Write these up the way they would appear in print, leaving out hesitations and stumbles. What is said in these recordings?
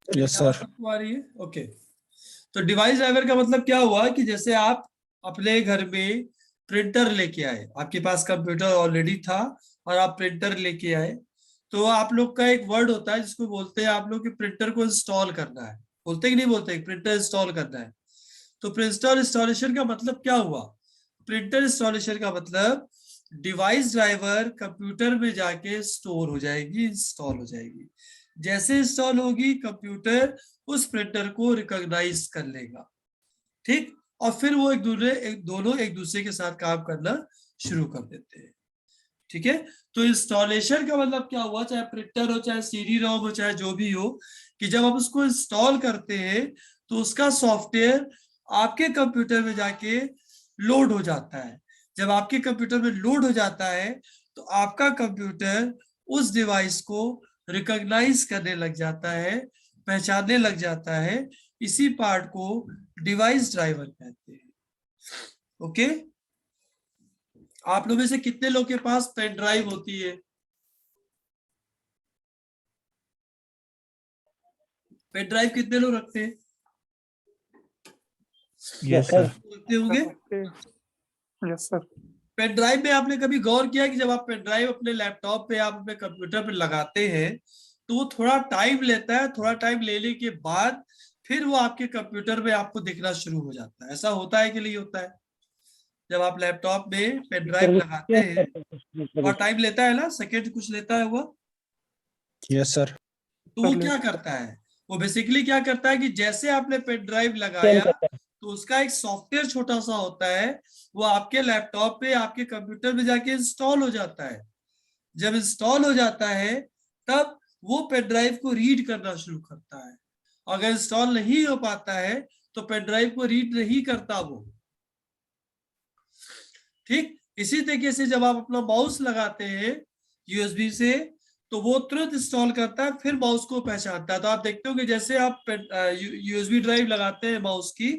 Yes क्या sir. आपको आ रही है? ओके। तो डिवाइस ड्राइवर का मतलब क्या हुआ कि जैसे आप अपने घर में प्रिंटर लेके आए, आपके पास कंप्यूटर ऑलरेडी था और आप प्रिंटर लेके आए, तो आप लोग का एक वर्ड होता है जिसको बोलते हैं आप लोग कि प्रिंटर को इंस्टॉल करना है। बोलते कि नहीं बोलते? प्रिंटर इंस्टॉल करना है। तो प्रिंटर इंस्टॉलेशन का मतलब क्या हुआ? प्रिंटर इंस्टॉलेशन का मतलब डिवाइस ड्राइवर कंप्यूटर में जाके स्टोर हो जाएगी, इंस्टॉल हो जाएगी। जैसे इंस्टॉल होगी, कंप्यूटर उस प्रिंटर को रिकॉग्नाइज कर लेगा, ठीक, और फिर वो दोनों एक दूसरे के साथ काम करना शुरू कर देते हैं। ठीक है। तो इंस्टॉलेशन का मतलब क्या हुआ, चाहे प्रिंटर हो, चाहे सीडी रोम हो, चाहे जो भी हो, कि जब आप उसको इंस्टॉल करते हैं तो उसका सॉफ्टवेयर आपके कंप्यूटर में जाके लोड हो जाता है। जब आपके कंप्यूटर में लोड हो जाता है तो आपका कंप्यूटर उस डिवाइस को रिकॉग्नाइज करने लग जाता है, पहचानने लग जाता है। इसी पार्ट को डिवाइस ड्राइवर कहते हैं। ओके। आप लोग में से कितने लोग के पास पेन ड्राइव होती है? पेन ड्राइव कितने लोग रखते हैं? Yes sir. रखते होंगे। Yes sir. पेन ड्राइव में आपने कभी गौर किया कि जब आप पेन ड्राइव अपने लैपटॉप पे, आप अपने कंप्यूटर पे लगाते हैं तो वो थोड़ा टाइम लेता है, थोड़ा टाइम लेने के बाद फिर वो आपके कंप्यूटर में आपको दिखना शुरू हो जाता है। ऐसा होता है कि नहीं होता है? जब आप लैपटॉप में पेन ड्राइव लगाते हैं थोड़ा टाइम लेता है ना, सेकेंड कुछ लेता है हुआ। Yes sir. तो वो क्या करता है, वो बेसिकली क्या करता है कि जैसे आपने पेन ड्राइव लगाया तो उसका एक सॉफ्टवेयर छोटा सा होता है, वो आपके लैपटॉप पे, आपके कंप्यूटर में जाके इंस्टॉल हो जाता है। जब इंस्टॉल हो जाता है तब वो पेन ड्राइव को रीड करना शुरू करता है। अगर इंस्टॉल नहीं हो पाता है तो पेन ड्राइव को रीड नहीं करता वो। ठीक इसी तरीके से जब आप अपना माउस लगाते हैं यूएसबी से तो वो तुरंत इंस्टॉल करता है, फिर माउस को पहचानता है। तो आप देखते हो कि जैसे आप यूएसबी ड्राइव लगाते हैं माउस की,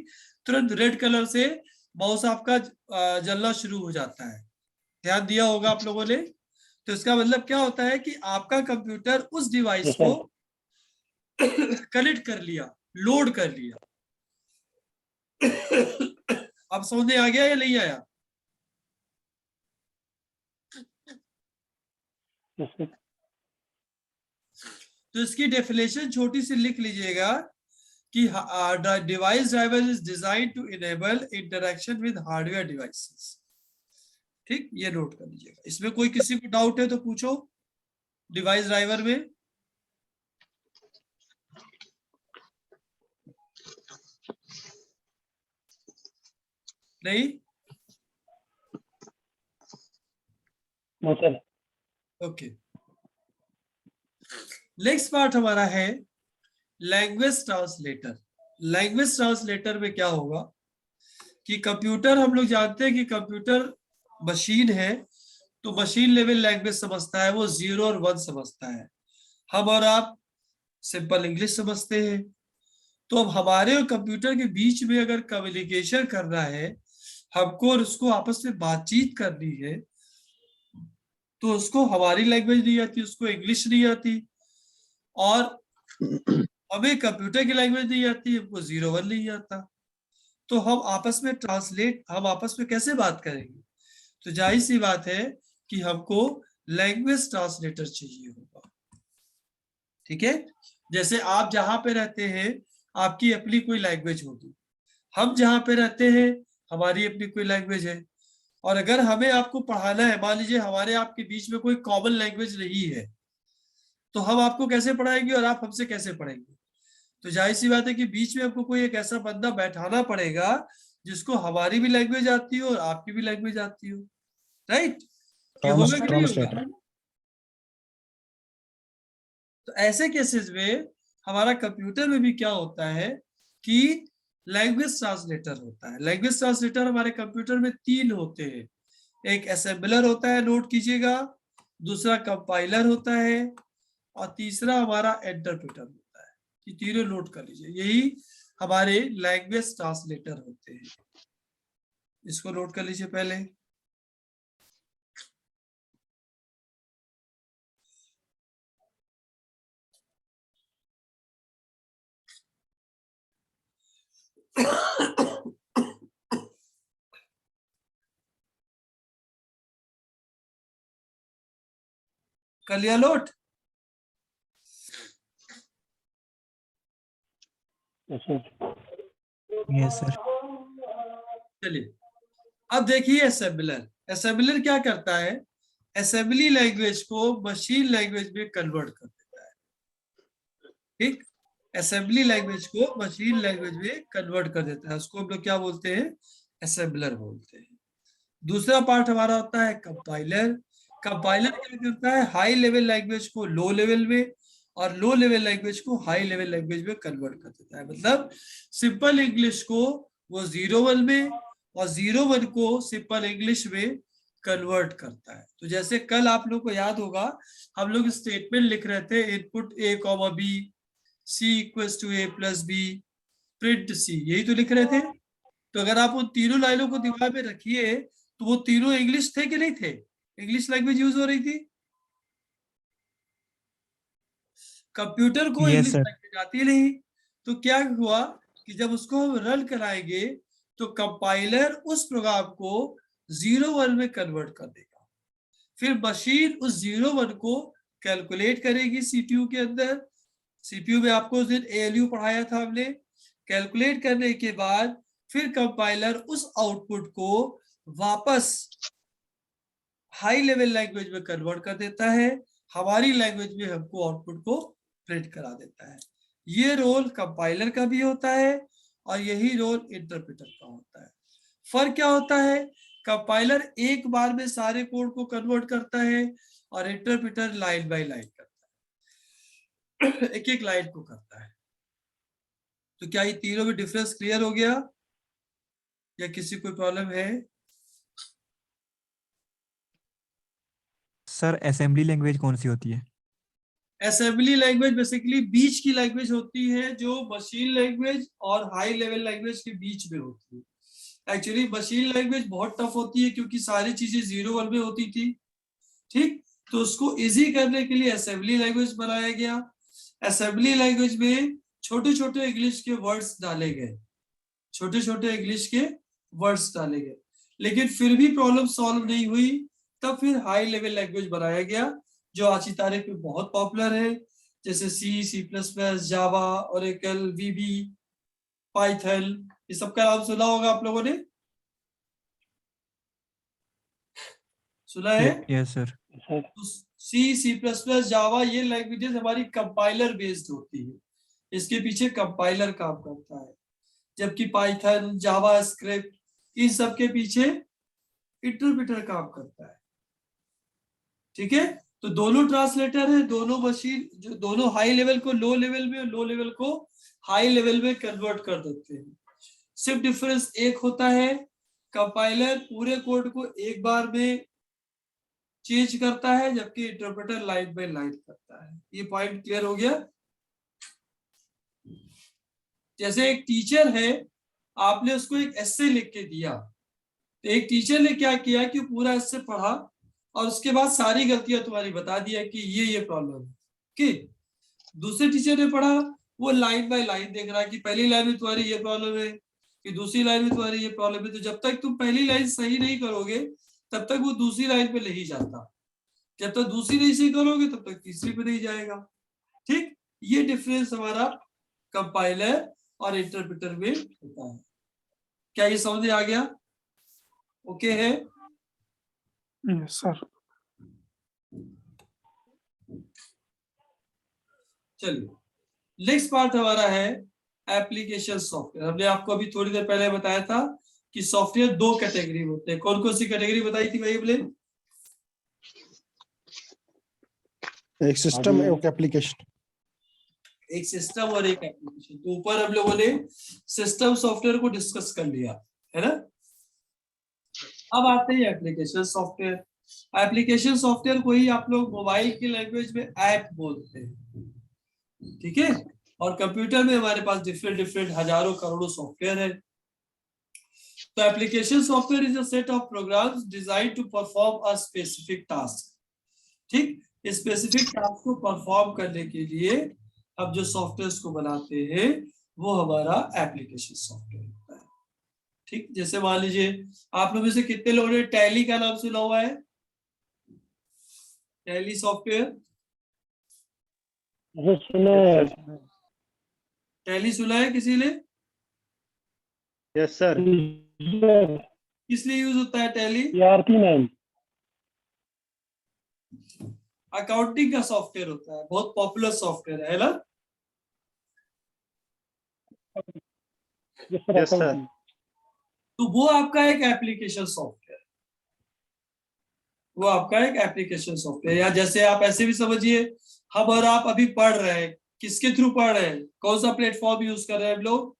तुरंत रेड कलर से माउस आपका जलना शुरू हो जाता है। ध्यान दिया होगा आप लोगों ने। तो इसका मतलब क्या होता है कि आपका कंप्यूटर उस डिवाइस को कनेक्ट कर लिया, लोड कर लिया। अब समझ में आ गया या नहीं आया? तो इसकी डेफिनेशन छोटी सी लिख लीजिएगा कि device driver is design to enable interaction with hardware devices. ठीक, ये नोट कर लीजिएगा। इसमें कोई किसी को डाउट है तो पूछो डिवाइस ड्राइवर में। नहीं? ओके। नेक्स्ट पार्ट हमारा है लैंग्वेज ट्रांसलेटर। लैंग्वेज ट्रांसलेटर में क्या होगा कि कंप्यूटर, हम लोग जानते हैं कि कंप्यूटर मशीन है, तो मशीन लेवल लैंग्वेज समझता है, वो 0 और 1 समझता है। हम और आप सिंपल इंग्लिश समझते हैं। तो अब हमारे और कंप्यूटर के बीच में अगर कम्युनिकेशन करना है, हमको और उसको आपस में बातचीत करनी है, तो उसको हमारी लैंग्वेज नहीं आती, उसको इंग्लिश नहीं आती, और हमें कंप्यूटर की लैंग्वेज नहीं आती, हमको 0 1 नहीं आता। तो हम आपस में कैसे बात करेंगे? तो जाहिर सी बात है कि हमको लैंग्वेज ट्रांसलेटर चाहिए होगा। ठीक है। जैसे आप जहां पे रहते हैं आपकी अपनी कोई लैंग्वेज होगी, हम जहां पे रहते हैं हमारी अपनी कोई लैंग्वेज है। और अगर हमें आपको पढ़ाना है, मान लीजिए हमारे आपके बीच में कोई कॉमन लैंग्वेज नहीं है, तो हम आपको कैसे पढ़ाएंगे और आप हमसे कैसे पढ़ेंगे? तो जाहिर सी बात है कि बीच में आपको कोई एक ऐसा बंदा बैठाना पड़ेगा जिसको हमारी भी लैंग्वेज आती हो और आपकी भी लैंग्वेज आती हो। राइट? ये होगा कि नहीं होगा? ट्रांसलेटर। तो ऐसे केसेस में हमारा कंप्यूटर में भी क्या होता है कि लैंग्वेज ट्रांसलेटर होता है। लैंग्वेज ट्रांसलेटर हमारे कंप्यूटर में 3 होते हैं। एक असेंबलर होता है, नोट कीजिएगा, दूसरा कंपाइलर होता है, और तीसरा हमारा इंटरप्रेटर होता है। ये तीनों नोट कर लीजिए, यही हमारे लैंग्वेज ट्रांसलेटर होते हैं। इसको नोट कर लीजिए पहले। कर लिया लोट? Yes sir. चलिए अब देखिए असेंबलर। असेंबलर क्या करता है? असेंबली लैंग्वेज को मशीन लैंग्वेज में कन्वर्ट कर देता है। ठीक, असेंबली लैंग्वेज को मशीन लैंग्वेज में कन्वर्ट कर देता है, उसको हम लोग क्या बोलते हैं? असेंबलर बोलते हैं। दूसरा पार्ट हमारा होता है कंपाइलर। कंपाइलर क्या करता है? हाई लेवल लैंग्वेज को लो लेवल में और लो लेवल लैंग्वेज को हाई लेवल लैंग्वेज में कन्वर्ट कर देता है। मतलब सिंपल इंग्लिश को वो 0-1 में और 0-1 को सिंपल इंग्लिश में कन्वर्ट करता है। तो जैसे कल आप लोग को याद होगा, हम लोग स्टेटमेंट लिख रहे थे, input a, b, c equals to a plus b, print c, यही तो लिख रहे थे। तो अगर आप उन तीनों लाइनों को दिमाग में रखिए तो वो तीनों इंग्लिश थे कि नहीं थे? इंग्लिश लैंग्वेज यूज हो रही थी। कंप्यूटर को यस इंग्लिश सर। लैंग्वेज आती नहीं, तो क्या हुआ कि जब उसको हम रन कराएंगे तो कंपाइलर उस प्रोग्राम को 0-1 में कन्वर्ट कर देगा। फिर मशीन उस 0-1 को कैलकुलेट करेगी सीपीयू के अंदर। सीपीयू में आपको उस दिन एएलयू पढ़ाया था हमने। कैलकुलेट करने के बाद फिर कंपाइलर उस आउटपुट को वापस हाई लेवल लैंग्वेज में कन्वर्ट कर देता है, हमारी लैंग्वेज में हमको आउटपुट को प्रिंट करा देता है। ये रोल कंपाइलर का भी होता है और यही रोल इंटरप्रेटर का होता है। फर्क क्या होता है? कंपाइलर एक बार में सारे कोड को कन्वर्ट करता है और इंटरप्रेटर लाइन बाय लाइन करता है, एक एक लाइन को करता है। तो क्या ये तीनों में डिफरेंस क्लियर हो गया या किसी कोई प्रॉब्लम है? सर असेंबली लैंग्वेज कौन सी होती है? असेंबली लैंग्वेज बेसिकली बीच की लैंग्वेज होती है, जो मशीन लैंग्वेज और हाई लेवल लैंग्वेज के बीच में होती है। एक्चुअली मशीन लैंग्वेज बहुत टफ होती है क्योंकि सारी चीजें 0-1 में होती थी। ठीक, तो उसको इजी करने के लिए असेंबली लैंग्वेज बनाया गया। असेंबली लैंग्वेज में छोटे छोटे इंग्लिश के वर्ड्स डाले गए, छोटे छोटे इंग्लिश के वर्ड्स डाले गए, लेकिन फिर भी प्रॉब्लम सॉल्व नहीं हुई। तब फिर हाई लेवल लैंग्वेज बनाया गया जो आज की तारीख में बहुत पॉपुलर है, जैसे सी, सी प्लस प्लस, जावा, ओरेकल, वीबी, पाइथन, ये सब का नाम सुना होगा आप लोगों ने, सुना है? Yes sir. तो सी, सी प्लस प्लस, जावा, ये लैंग्वेजेस हमारी कंपाइलर बेस्ड होती है, इसके पीछे कंपाइलर काम करता है। जबकि पाइथन, जावा स्क्रिप्ट, इन सब के पीछे इंटरप्रेटर काम करता है। ठीक है, तो दोनों ट्रांसलेटर है, दोनों मशीन जो दोनों हाई लेवल को लो लेवल में, लो लेवल को हाई लेवल में कन्वर्ट कर देते हैं। सिर्फ डिफरेंस एक होता है, कंपाइलर पूरे कोड को एक बार में चेंज करता है जबकि इंटरप्रेटर लाइन बाय लाइन करता है। ये पॉइंट क्लियर हो गया? जैसे एक टीचर है, आपने उसको एक एस्से लिख के दिया, तो एक टीचर ने क्या किया कि पूरा एस्से पढ़ा और उसके बाद सारी गलतियां तुम्हारी बता दिया कि ये प्रॉब्लम है। कि दूसरे टीचर ने पढ़ा, वो लाइन बाय लाइन देख रहा है कि पहली लाइन में तुम्हारी ये प्रॉब्लम है, कि दूसरी लाइन में तुम्हारी ये प्रॉब्लम है। तो जब तक तुम पहली लाइन सही नहीं करोगे तब तक वो दूसरी लाइन पे नहीं जाता, जब तक दूसरी नहीं सही करोगे तब तक तीसरी पे नहीं जाएगा। ठीक, ये डिफरेंस हमारा कंपाइलर और इंटरप्रेटर में होता है। क्या ये समझ आ गया? ओके है? Yes sir. चलिए नेक्स्ट पार्ट हमारा है एप्लीकेशन सॉफ्टवेयर। हमने आपको अभी थोड़ी देर पहले बताया था कि सॉफ्टवेयर दो कैटेगरी होते हैं। कौन कौन सी कैटेगरी बताई थी भाई हमने? एक सिस्टम, एक एप्लीकेशन। एक सिस्टम और एक एप्लीकेशन। तो ऊपर हम लोगों ने सिस्टम सॉफ्टवेयर को डिस्कस कर लिया है ना। अब आते हैं एप्लीकेशन सॉफ्टवेयर। एप्लीकेशन सॉफ्टवेयर को ही आप लोग मोबाइल की लैंग्वेज में ऐप बोलते हैं। ठीक है, और कंप्यूटर में हमारे पास डिफरेंट डिफरेंट हजारों करोड़ों सॉफ्टवेयर है। तो application software is a set of programs designed to perform a specific task. ठीक, स्पेसिफिक टास्क को परफॉर्म करने के लिए अब जो सॉफ्टवेयर को बनाते हैं वो हमारा एप्लीकेशन सॉफ्टवेयर होता है। ठीक, जैसे मान लीजिए आप लोग में से कितने लोगों ने टैली का नाम सुना हुआ है? टैली सॉफ्टवेयर, ये सुना है। टैली सुना है किसी ने? Yes sir. किस लिए यूज होता है टैली? ERP ma'am. अकाउंटिंग का सॉफ्टवेयर होता है, बहुत पॉपुलर सॉफ्टवेयर है ना? Yes sir. Yes sir. तो वो आपका एक एप्लीकेशन सॉफ्टवेयर, वो आपका एक एप्लीकेशन सॉफ्टवेयर। या जैसे आप ऐसे भी समझिए, हम और आप अभी पढ़ रहे हैं, किसके थ्रू पढ़ रहे हैं? कौन सा प्लेटफॉर्म यूज कर रहे हैं हम लोग?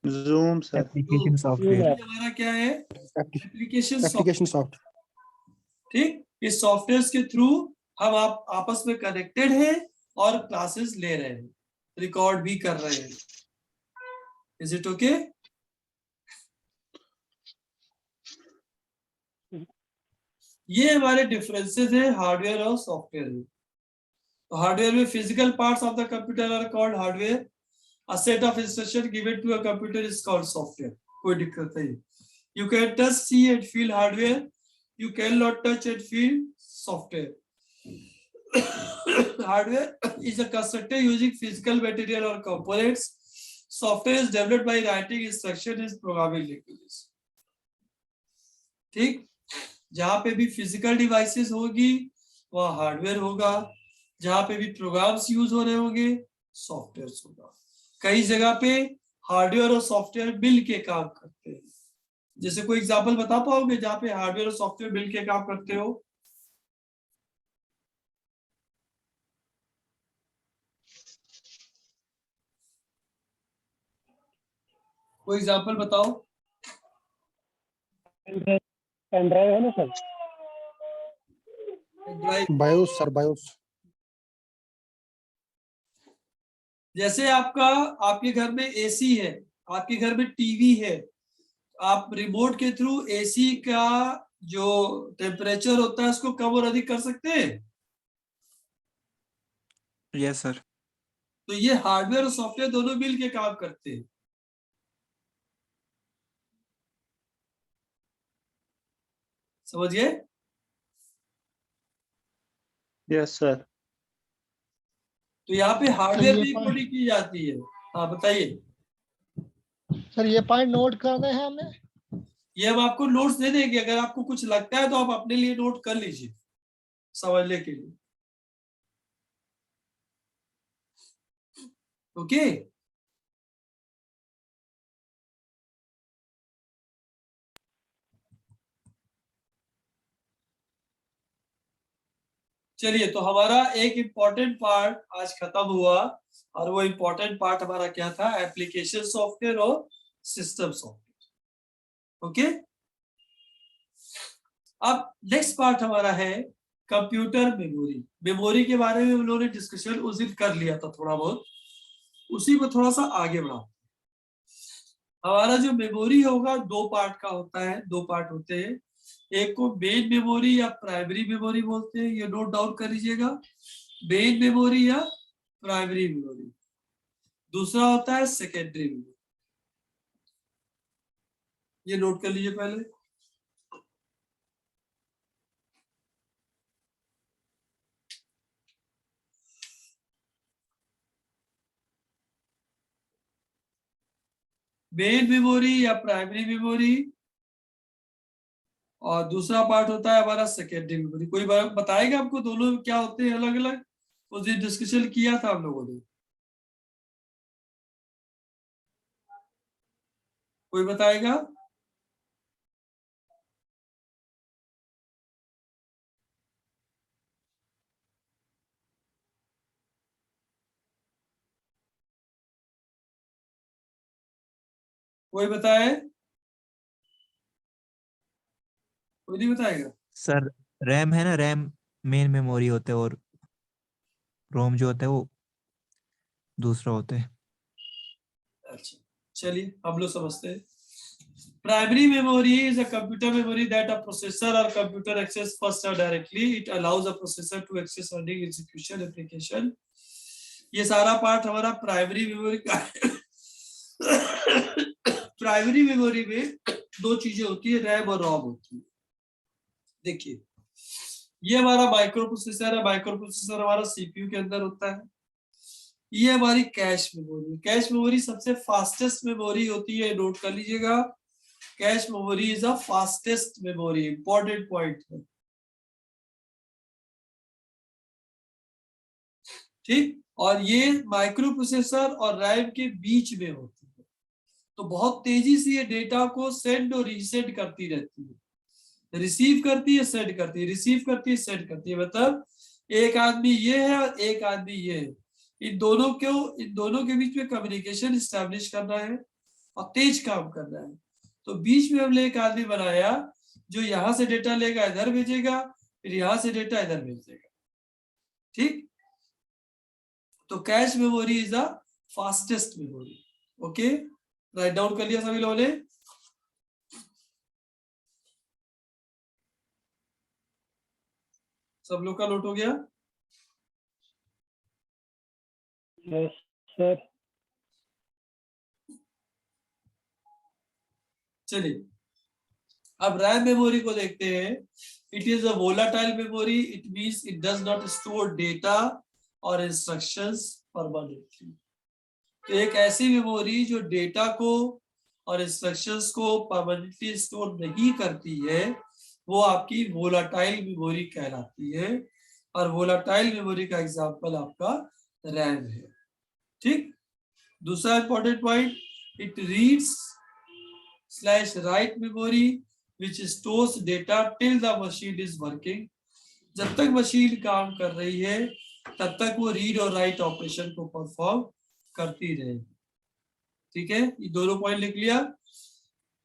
Zoom sir. एप्लीकेशन तो सॉफ्टवेयर। ये हमारा क्या है? Application application software. सॉफ्ट। ठीक, इस सॉफ्टवेयर के थ्रू हम आप आपस में कनेक्टेड हैं और क्लासेस ले रहे हैं, रिकॉर्ड भी कर रहे हैं। Is it okay? ये हमारे डिफरेंसेस हैं हार्डवेयर और सॉफ्टवेयर में। तो हार्डवेयर में physical parts of the computer are called hardware, a set of instruction given to a computer is called software. कोई दिक्कत नहीं। You can touch, see and feel hardware, you cannot touch and feel software. Hardware is a constructed using physical material or components. Software is developed by writing instruction in programming languages. ठीक, जहां पे भी physical devices होगी वहां hardware होगा, जहां पे भी प्रोग्राम्स यूज हो रहे होंगे सॉफ्टवेयर होगा। कई जगह पे हार्डवेयर और सॉफ्टवेयर मिल के काम करते हैं। जैसे कोई एग्जांपल बता पाओगे जहां पे हार्डवेयर और सॉफ्टवेयर मिल के काम करते हो? कोई एग्जांपल बताओ। पेन ड्राइव है ना sir. Drive. BIOS sir, BIOS. जैसे आपका, आपके घर में एसी है, आपके घर में टीवी है, आप रिमोट के थ्रू एसी का जो टेम्परेचर होता है उसको कम और अधिक कर सकते हैं। Yes sir. तो ये हार्डवेयर और सॉफ्टवेयर दोनों मिल के काम करते हैं। समझ गए? Yes sir. तो यहाँ पे हार्डवेयर में कोडिंग की जाती है। हाँ बताइए। सर ये पॉइंट नोट करने हैं हमें। ये हम आपको नोट्स दे देंगे, अगर आपको कुछ लगता है तो आप अपने लिए नोट कर लीजिए समझने के लिए। ओके, चलिए तो हमारा एक इम्पॉर्टेंट पार्ट आज खत्म हुआ, और वो इम्पॉर्टेंट पार्ट हमारा क्या था? एप्लीकेशन सॉफ्टवेयर और सिस्टम सॉफ्टवेयर। ओके, अब नेक्स्ट पार्ट हमारा है कंप्यूटर मेमोरी। मेमोरी के बारे में हम लोगों ने डिस्कशन उस दिन कर लिया था थोड़ा बहुत, उसी को थोड़ा सा आगे बढ़ा। हमारा जो मेमोरी होगा दो पार्ट का होता है, दो पार्ट होते हैं। एक को मेन मेमोरी या प्राइमरी मेमोरी बोलते हैं, ये नोट डाउन कर लीजिएगा, मेन मेमोरी या प्राइमरी मेमोरी। दूसरा होता है सेकेंडरी मेमोरी, ये नोट कर लीजिए पहले। मेन मेमोरी या प्राइमरी मेमोरी, और दूसरा पार्ट होता है हमारा सेकेंडरी मेमोरी। कोई बताएगा आपको दोनों क्या होते हैं अलग अलग? उस दिन डिस्कशन किया था हम लोगों ने, कोई बताएगा? कोई बताए? कोई नहीं बताएगा? सर रैम है ना, रैम मेन मेमोरी होता है और रोम जो होता है वो दूसरा होता है। अच्छा चलिए हम लोग समझते हैं। Primary memory is a computer memory that a processor or computer access first or directly. It allows a processor to access running execution application. ये सारा पार्ट हमारा प्राइमरी मेमोरी का प्राइमरी मेमोरी में दो चीजें होती है, रैम और रोम होती है। देखिए ये हमारा माइक्रो प्रोसेसर है, माइक्रो प्रोसेसर हमारा सीपीयू के अंदर होता है। ये हमारी कैश मेमोरी, कैश मेमोरी सबसे फास्टेस्ट मेमोरी होती है, नोट कर लीजिएगा। Cache memory is a fastest memory, important point है, ठीक। और ये माइक्रो प्रोसेसर और रैम के बीच में होती है, तो बहुत तेजी से ये डेटा को सेंड और रीसेंड करती रहती है, रिसीव करती है, सेंड करती है, रिसीव करती है, सेंड करती है। मतलब एक आदमी ये है और एक आदमी ये है, इन दोनों के बीच में कम्युनिकेशन स्टैब्लिश करना है और तेज काम करना है। तो बीच में हमने एक आदमी बनाया जो यहां से डेटा लेगा, इधर भेजेगा, फिर यहां से डेटा इधर भेजेगा, ठीक। तो cache memory is a fastest memory. Okay, write down कर लिया सभी लोगों ने? सब लोग का नोट हो गया? Yes sir. चलिए अब रैम मेमोरी को देखते हैं। It is a volatile memory, it means it does not store data और इंस्ट्रक्शंस परमानेंटली। तो एक ऐसी मेमोरी जो डेटा को और इंस्ट्रक्शंस को परमानेंटली स्टोर नहीं करती है, वो आपकी वोलाटाइल मेमोरी कहलाती है। और वोलाटाइल मेमोरी का एग्जांपल आपका रैम है, ठीक। दूसरा important point, it reads slash write memory which stores data till the machine is working. जब तक मशीन काम कर रही है तब तक वो रीड और राइट ऑपरेशन को परफॉर्म करती रहेगी, ठीक है। ये दोनों पॉइंट लिख लिया।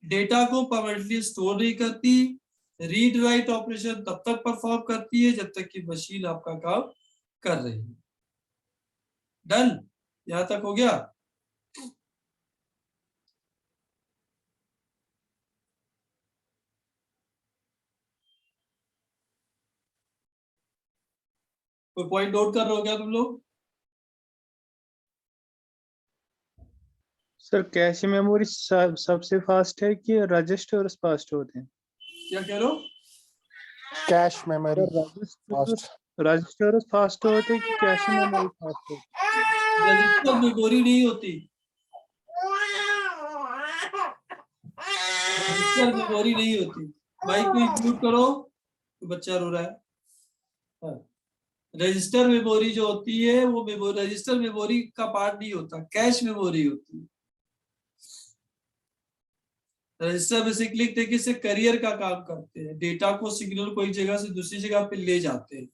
डेटा को परमानेंटली स्टोर नहीं करती, रीड राइट ऑपरेशन तब तक परफॉर्म करती है जब तक कि मशीन आपका काम कर रही है। डन, यहां तक हो गया? कोई पॉइंट नोट कर रहे हो क्या तुम लोग? सर कैश मेमोरी सबसे फास्ट है कि रजिस्टर फास्ट होते हैं? क्या कह रहे हो? Cache memory fast. Register fast होते हैं कि कैश मेमोरी फास्ट होती रजिस्टर मेमोरी नहीं होती, रजिस्टर मेमोरी नहीं होती। माइक को म्यूट करो, तो बच्चा रो रहा है। हाँ। रजिस्टर मेमोरी जो होती है वो रजिस्टर मेमोरी का पार्ट नहीं होता, कैश मेमोरी होती है। रजिस्टर बेसिकली एक तरीके से करियर का काम करते हैं, डेटा को सिग्नल को एक जगह से दूसरी जगह पे ले जाते हैं,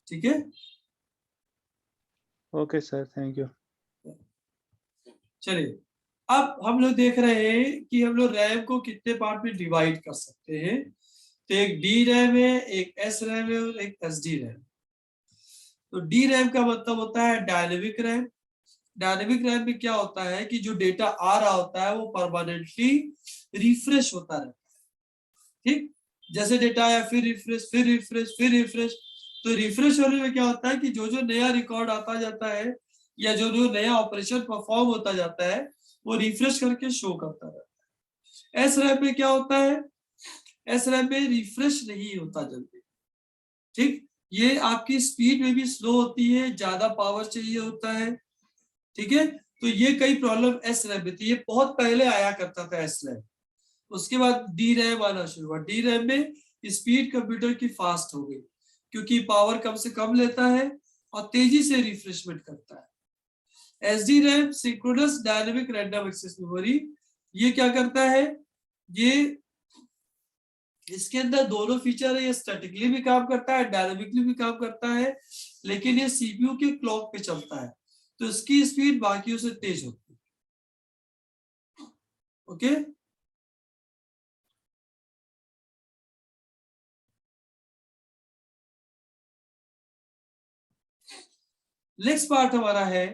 ठीक है। Okay sir, thank you. चलिए अब हम लोग देख रहे हैं कि हम लोग रैम को कितने पार्ट में डिवाइड कर सकते हैं। तो एक डी रैम है, एक एस रैम है और एक एस डी रैम। तो डी रैम का मतलब होता है डायनेमिक रैम। डायनेमिक रैम में क्या होता है कि जो डेटा आ रहा होता है वो परमानेंटली रिफ्रेश होता रहता है, ठीक। जैसे डेटा आया फिर रिफ्रेश, फिर रिफ्रेश, फिर रिफ्रेश। तो रिफ्रेश होने में क्या होता है कि जो जो नया रिकॉर्ड आता जाता है या जो जो नया ऑपरेशन परफॉर्म होता जाता है वो रिफ्रेश करके शो करता रहता है। एस रैम में क्या होता है, एस रैम में रिफ्रेश नहीं होता जल्दी, ठीक। ये आपकी स्पीड में भी स्लो होती है, ज्यादा पावर चाहिए होता है, ठीक है। तो ये कई प्रॉब्लम एस रैम में थी, ये बहुत पहले आया करता था एस रैम। उसके बाद डी रैम आना शुरू हुआ। डी रैम में स्पीड कंप्यूटर की फास्ट हो गई क्योंकि पावर कम से कम लेता है और तेजी से रिफ्रेशमेंट करता है। SD RAM synchronous dynamic random access memory, ये क्या करता है, ये इसके अंदर दोनों फीचर है, ये स्टैटिकली भी काम करता है, डायनेमिकली भी काम करता है, लेकिन ये सीपीयू के क्लॉक पे चलता है तो इसकी स्पीड बाकियों से तेज होती है। ओके, नेक्स्ट पार्ट हमारा है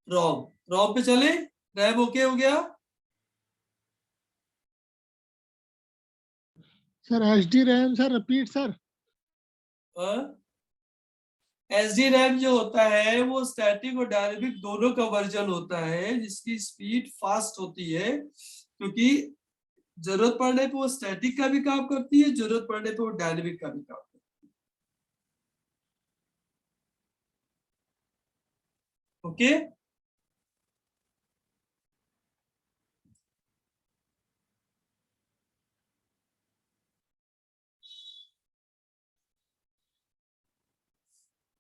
रॉम। रॉम पे चले, रैम ओके हो गया। Sir HD RAM sir repeat sir. SD RAM जो होता है वो स्टैटिक और डायनेमिक दोनों का वर्जन होता है जिसकी स्पीड फास्ट होती है क्योंकि जरूरत पड़ने पे वो स्टैटिक का भी काम करती है, जरूरत पड़ने पे वो डायनेमिक का भी काम करती है। ओके,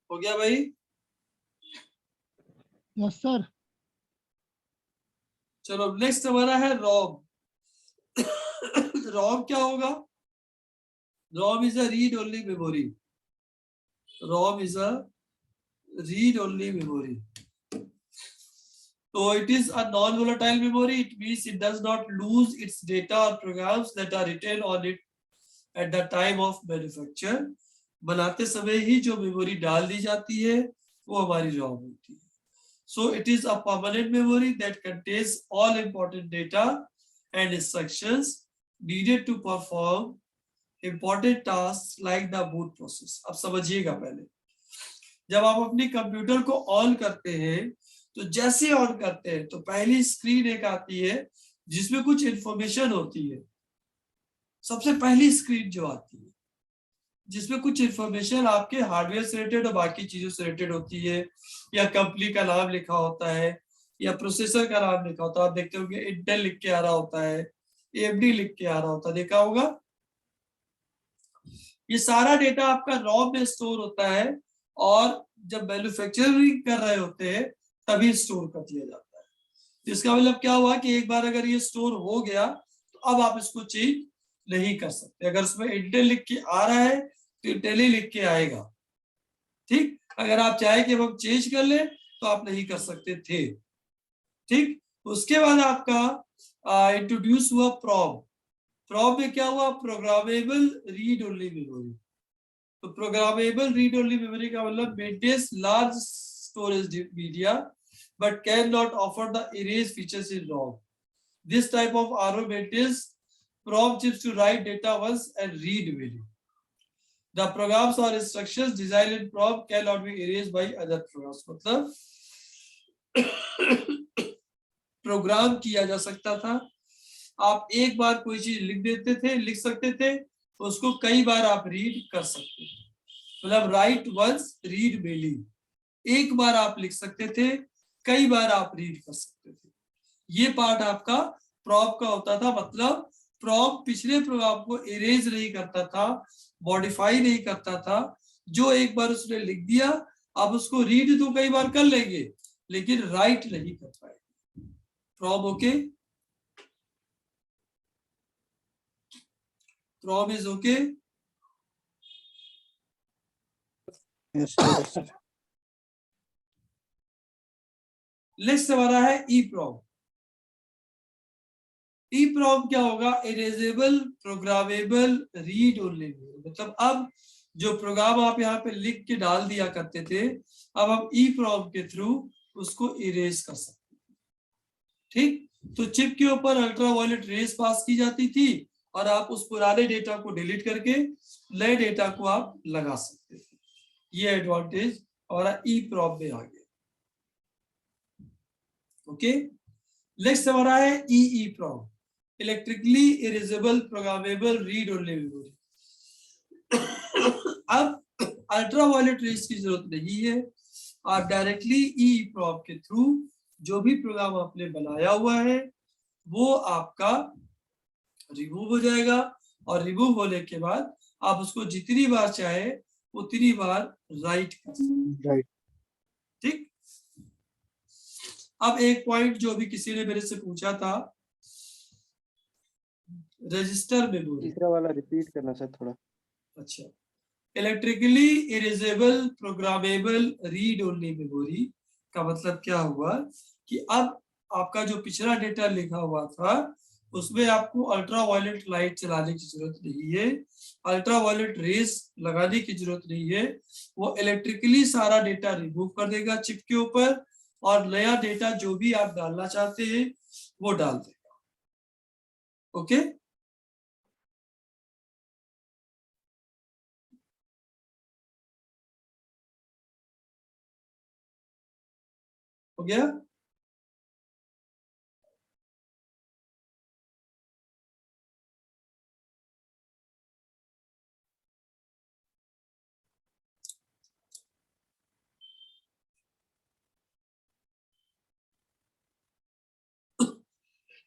हो गया भाई? Yes sir. चलो नेक्स्ट हमारा है रोम। रोम क्या होगा? ROM is a read only memory. ROM is a read only memory. So it is a non-volatile memory. It means it does not lose its data or programs that are written on it at the time of manufacture. बनाते समय ही जो memory डाल दी जाती है वो हमारी ROM होती है. So it is a permanent memory that contains all important data and instructions needed to perform important tasks like the boot process. अब समझिएगा पहले, जब आप अपने कंप्यूटर को ऑन करते हैं तो जैसे ऑन करते हैं तो पहली स्क्रीन एक आती है जिसमें कुछ इंफॉर्मेशन होती है. सबसे पहली स्क्रीन जो आती है जिसमें कुछ इंफॉर्मेशन आपके हार्डवेयर से रिलेटेड और बाकी चीजों से रिलेटेड होती है, या कंपनी का नाम लिखा होता है या प्रोसेसर का नाम लिखा होता है. आप देखते होंगे इंटेल लिख के आ रहा होता है, AMD लिख के आ रहा होता है, देखा होगा. ये सारा डेटा आपका रॉम में स्टोर होता है और जब मैन्युफैक्चरिंग कर रहे होते हैं तभी स्टोर कर दिया जाता है. इसका मतलब क्या हुआ कि एक बार अगर ये स्टोर हो गया तो अब आप इसको चेंज नहीं कर सकते. अगर उसमें इंटेल लिख के आ रहा है तो इंटेल ही लिख के आएगा. ठीक, अगर आप चाहे कि हम चेंज कर ले तो आप नहीं कर सकते थे. ठीक, उसके बाद आपका इंट्रोड्यूस हुआ प्रॉम. प्रॉम में क्या हुआ? Programmable read only memory. तो प्रोग्रामेबल रीड ओनली मेमोरी का मतलब maintains large storage media but cannot offer the erase features in ROM. This type of ROM maintains PROM chips to write data once and read only. The programs or instructions designed in PROM cannot be erased by other programs. मतलब programme किया जा सकता था, आप एक बार कोई चीज लिख देते थे, लिख सकते थे, उसको कई बार आप रीड कर सकते थे. मतलब राइट वंस रीड मेनी, एक बार आप लिख सकते थे, कई बार आप रीड कर सकते थे. ये पार्ट आपका प्रॉम का होता था. मतलब प्रॉम पिछले प्रोग्राम को इरेज नहीं करता था, मॉडिफाई नहीं करता था. जो एक बार उसने लिख दिया आप उसको रीड तो कई बार कर लेंगे लेकिन राइट नहीं कर पाएंगे. PROM okay? PROM is okay? Yes sir. Next हमारा है EEPROM. EEPROM क्या होगा? Erasable programmable read only. मतलब अब जो प्रोग्राम आप यहाँ पे लिख के डाल दिया करते थे अब हम EEPROM के थ्रू उसको इरेज कर सकते हैं. ठीक, तो चिप के ऊपर अल्ट्रावायलेट रेज पास की जाती थी और आप उस पुराने डेटा को डिलीट करके नए डेटा को आप लगा सकते थे. ये एडवांटेज हमारा EEPROM में आ गया. ओके, नेक्स्ट हमारा है EEPROM, electrically erasable programmable read only memory. अब अल्ट्रावायलेट रेज की जरूरत नहीं है, आप डायरेक्टली EEPROM के थ्रू जो भी प्रोग्राम आपने बनाया हुआ है वो आपका रिमूव हो जाएगा और रिमूव होने के बाद आप उसको जितनी बार चाहे उतनी बार राइट कर सकते. राइट. ठीक, अब एक पॉइंट जो भी किसी ने मेरे से पूछा था, रजिस्टर मेमोरी. तीसरा वाला रिपीट करना सर थोड़ा. अच्छा, electrically erasable programmable read only memory का मतलब क्या हुआ कि अब आपका जो पिछला डेटा लिखा हुआ था उसमें आपको अल्ट्रावायलेट लाइट चलाने की जरूरत नहीं है, अल्ट्रावायलेट रेस लगाने की जरूरत नहीं है. वो इलेक्ट्रिकली सारा डेटा रिमूव कर देगा चिप के ऊपर और नया डेटा जो भी आप डालना चाहते हैं वो डाल देगा. ओके, हो गया?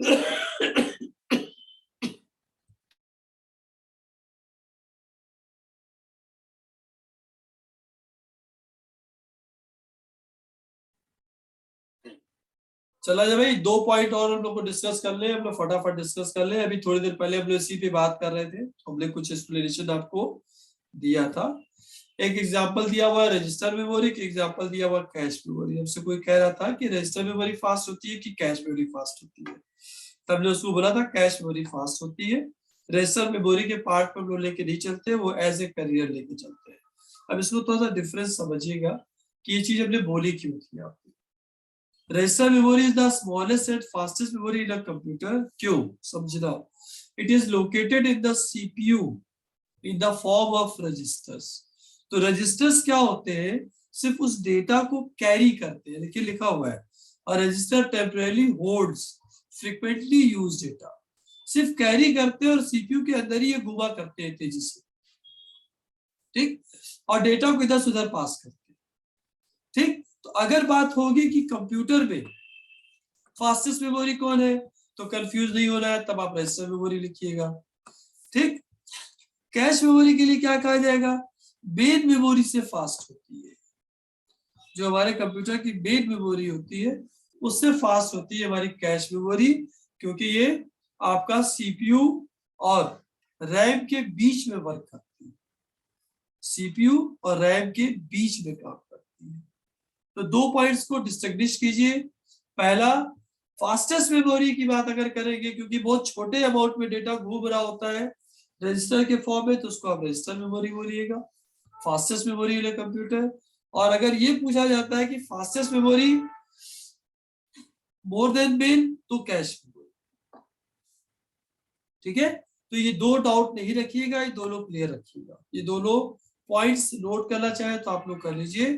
चला जाए भाई, 2 पॉइंट और हम लोग को डिस्कस कर ले, हम लोग फटाफट डिस्कस कर ले। अभी थोड़ी देर पहले हम लोग इसी पे बात कर रहे थे, हमने कुछ एक्सप्लेनेशन आपको दिया था। एक एग्जांपल दिया हुआ है रजिस्टर मेमोरी, एक एग्जांपल दिया हुआ कैश मेमोरी। हमसे कोई कह रहा था कि रजिस्टर मेमोरी फास्ट होती है कि कैश मेमोरी फास्ट होती है, तब ने उसको बोला था कैश मेमोरी फास्ट होती है। रजिस्टर मेमोरी के पार्ट को हम लोग लेके नहीं चलते, वो एज ए करियर लेके चलते हैं। अब इसको थोड़ा सा डिफरेंस समझिएगा कि ये चीज हमने बोली क्यों थी आपको। Register memory is the smallest and fastest memory in a computer. क्यों? समझना, it is located in the CPU in the form of registers. तो रजिस्टर्स क्या होते हैं? सिर्फ उस डेटा को कैरी करते हैं, देखिए लिखा हुआ है, और register temporary holds frequently used data. सिर्फ कैरी करते हैं और सीपीयू के अंदर ही ये घुमा करते हैं तेजी से, ठीक, और डेटा को इधर से उधर पास करते हैं, ठीक। तो अगर बात होगी कि कंप्यूटर में फास्टेस्ट मेमोरी कौन है, तो कंफ्यूज नहीं होना है, तब आप रजिस्टर मेमोरी लिखिएगा, ठीक। कैश मेमोरी के लिए क्या कहा जाएगा? मेन मेमोरी से फास्ट होती है, जो हमारे कंप्यूटर की मेन मेमोरी होती है उससे फास्ट होती है हमारी कैश मेमोरी, क्योंकि ये आपका सीपीयू और रैम के बीच में वर्क करती है, सीपीयू और रैम के बीच में काम करती है। तो 2 पॉइंट्स को डिस्टिंग्विश कीजिए। पहला, फास्टेस्ट मेमोरी की बात अगर करेंगे, क्योंकि बहुत छोटे अमाउंट में डेटा घूम रहा होता है रजिस्टर के फॉर्म में, तो उसको आप रजिस्टर मेमोरी बोलिएगा, फास्टेस्ट मेमोरी वाले कंप्यूटर। और अगर ये पूछा जाता है कि fastest memory more than main, तो कैश मेमोरी, ठीक है। तो ये 2 डाउट नहीं रखिएगा, ये दोनों क्लियर रखिएगा। ये दोनों पॉइंट्स नोट करना चाहे तो आप लोग कर लीजिए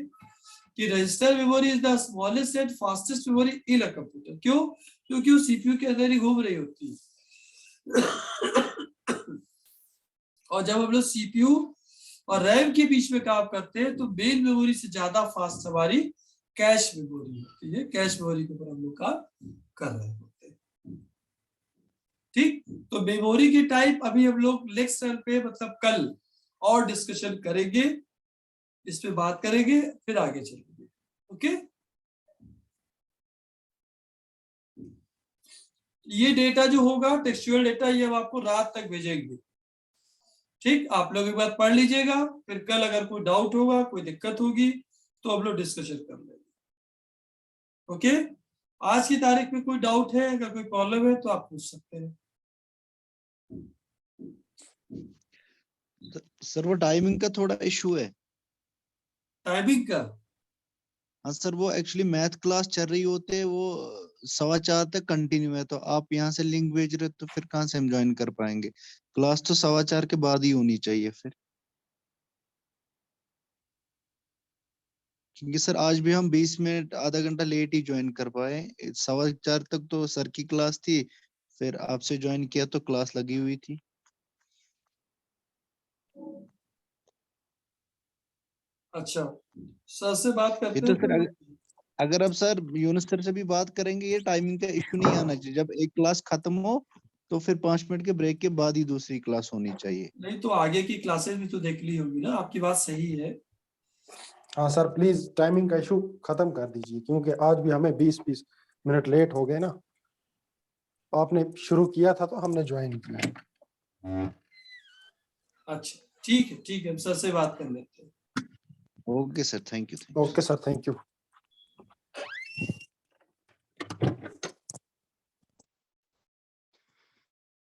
कि register memory is the smallest and fastest memory in a computer. क्यों? क्योंकि वो सीपीयू के अंदर ही घूम रही होती है। और जब हम लोग सीपीयू और रैम के बीच में काम करते हैं तो मेन मेमोरी से ज्यादा फास्ट हमारी कैश मेमोरी होती है। कैश मेमोरी के ऊपर हम लोग काम कर रहे होते हैं, ठीक। तो मेमोरी की टाइप अभी हम लोग नेक्स्ट टर्न पे, मतलब कल और डिस्कशन करेंगे, इस पे बात करेंगे, फिर आगे चलेंगे, ओके। ये डेटा जो होगा टेक्सचुअल डेटा, ये हम आपको रात तक भेजेंगे, ठीक। आप लोग एक बार पढ़ लीजिएगा, फिर कल अगर कोई डाउट होगा, कोई दिक्कत होगी, तो हम लोग डिस्कशन कर लेंगे, ओके। आज की तारीख में कोई डाउट है, अगर कोई प्रॉब्लम है तो आप पूछ सकते हैं। सर वो टाइमिंग का थोड़ा इशू है। टाइमिंग का? हाँ सर, वो एक्चुअली मैथ क्लास चल रही होते है, वो 4:15 तक कंटिन्यू है, तो आप यहाँ से लिंक भेज रहे तो फिर कहाँ से हम ज्वाइन कर पाएंगे? क्लास तो 4:15 के बाद ही होनी चाहिए फिर, क्योंकि सर आज भी हम 20 मिनट आधा घंटा लेट ही ज्वाइन कर पाए। 4:15 तक तो सर की क्लास थी, फिर आपसे ज्वाइन किया तो क्लास लगी हुई थी। अच्छा, सर से बात ये करते तो हैं सर तो। अगर अब सर यूनुस सर से भी बात करेंगे, ये टाइमिंग का इशू नहीं आना चाहिए। जब एक क्लास खत्म हो तो फिर 5 मिनट के ब्रेक के बाद ही दूसरी क्लास होनी चाहिए। नहीं तो आगे की क्लासेस भी तो देख ली होगी ना, आपकी बात सही है। हाँ सर, प्लीज टाइमिंग का इशू खत्म कर दीजिए, क्योंकि आज भी हमें 20 मिनट लेट हो गए ना। आपने शुरू किया था तो हमने ज्वाइन किया। अच्छा ठीक है, ठीक है, हम सर से बात कर लेते हैं। Okay sir, thank you. Okay sir, thank you.